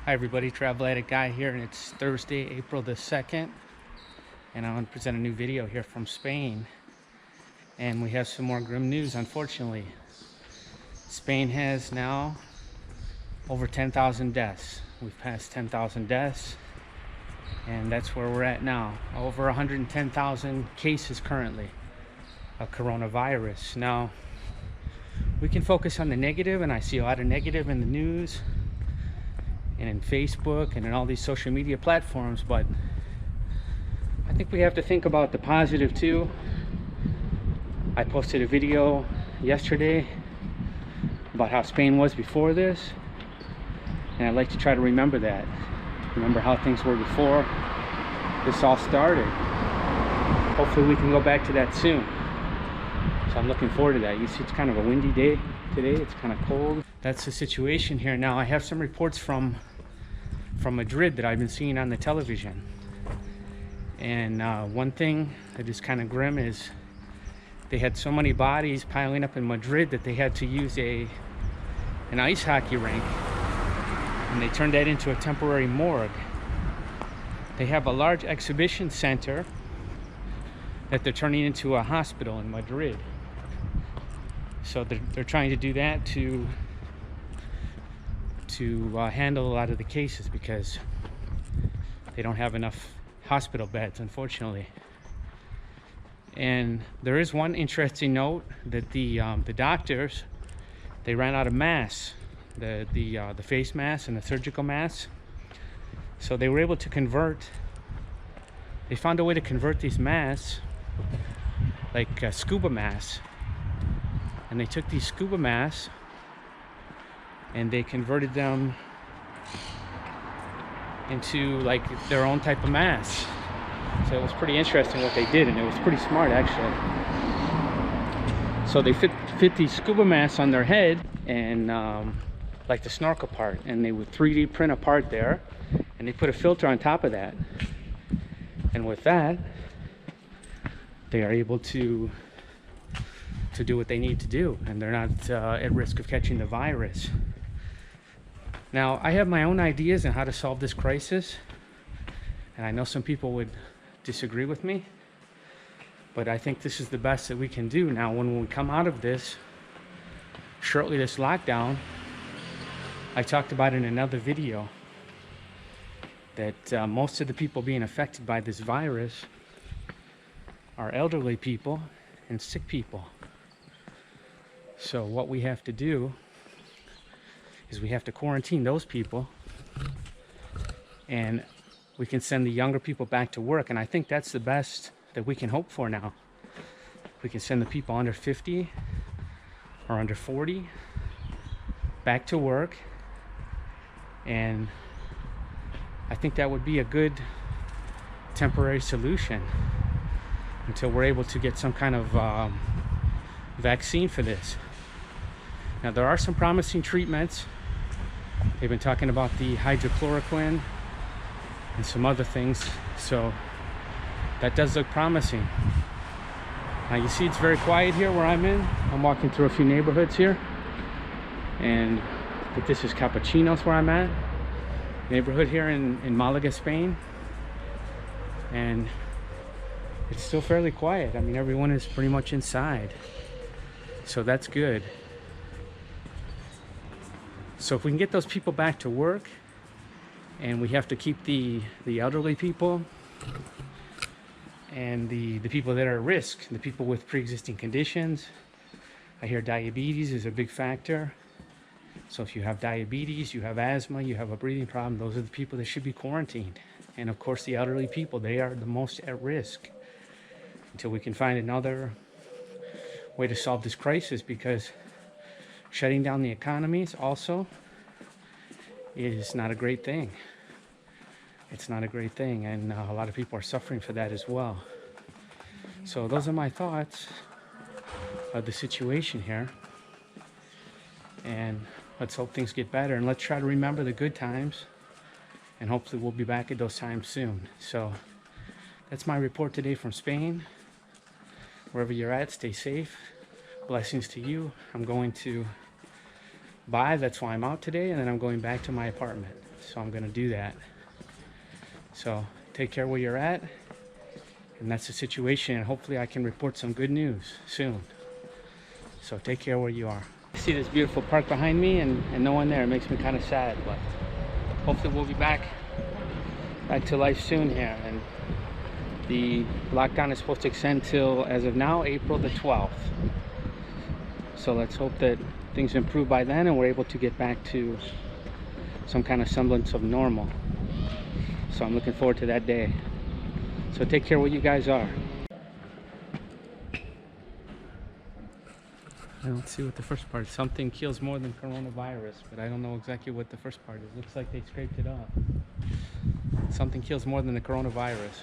Hi everybody, Travel Addict Guy here, and it's Thursday, April the 2nd, and I want to present a new video here from Spain. And we have some more grim news, unfortunately. Spain has now over 10,000 deaths. We've passed 10,000 deaths, and that's where we're at now. Over 110,000 cases currently of coronavirus. Now, we can focus on the negative, and I see a lot of negative in the news and in Facebook and in all these social media platforms, but I think we have to think about the positive too. I posted a video yesterday about how Spain was before this, and I'd like to try to remember that. Remember how things were before this all started. Hopefully we can go back to that soon. So I'm looking forward to that. You see, it's kind of a windy day today. It's kind of cold. That's the situation here. Now, I have some reports from Madrid that I've been seeing on the television. And one thing that is kind of grim is they had so many bodies piling up in Madrid that they had to use an ice hockey rink, and they turned that into a temporary morgue. They have a large exhibition center that they're turning into a hospital in Madrid. So they're trying to do that to handle a lot of the cases, because they don't have enough hospital beds, unfortunately. And there is one interesting note that the doctors, they ran out of masks, the face masks and the surgical masks. So they were able to they found a way to convert these masks like scuba masks. And they took these scuba masks and they converted them into like their own type of mask. So it was pretty interesting what they did, and it was pretty smart actually. So they fit these scuba masks on their head, and like the snorkel part, and they would 3D print a part there, and they put a filter on top of that. And with that, they are able to do what they need to do, and they're not at risk of catching the virus. Now, I have my own ideas on how to solve this crisis, and I know some people would disagree with me, but I think this is the best that we can do. Now, when we come out of this, shortly this lockdown, I talked about in another video that most of the people being affected by this virus are elderly people and sick people. So what we have to do is we have to quarantine those people, and we can send the younger people back to work. And I think that's the best that we can hope for now. We can send the people under 50 or under 40 back to work, and I think that would be a good temporary solution until we're able to get some kind of vaccine for this. Now, there are some promising treatments. They've been talking about the hydrochloroquine and some other things, so that does look promising. Now, you see it's very quiet here where I'm in. I'm walking through a few neighborhoods here, and I think this is Capuchinos where I'm at, neighborhood here in Malaga, Spain, and it's still fairly quiet. I mean, everyone is pretty much inside, so that's good. So if we can get those people back to work, and we have to keep the elderly people and the people that are at risk, the people with pre-existing conditions. I hear diabetes is a big factor. So if you have diabetes, you have asthma, you have a breathing problem, those are the people that should be quarantined. And of course, the elderly people, they are the most at risk until we can find another way to solve this crisis, because shutting down the economies also is not a great thing. It's not a great thing, and a lot of people are suffering for that as well. So those are my thoughts of the situation here, and let's hope things get better, and let's try to remember the good times, and hopefully we'll be back at those times soon. So that's my report today from Spain. Wherever you're at, stay safe. Blessings to you. I'm going to buy, that's why I'm out today, and then I'm going back to my apartment. so I'm gonna do that. So take care where you're at, and that's the situation, and hopefully I can report some good news soon. So take care where you are. I see this beautiful park behind me and no one there. It makes me kind of sad, but hopefully we'll be back to life soon here. And the lockdown is supposed to extend till, as of now, April the 12th. So let's hope that things improve by then and we're able to get back to some kind of semblance of normal. So I'm looking forward to that day. So take care where you guys are. Let's see what the first part is. Something kills more than coronavirus, but I don't know exactly what the first part is. Looks like they scraped it up. Something kills more than the coronavirus.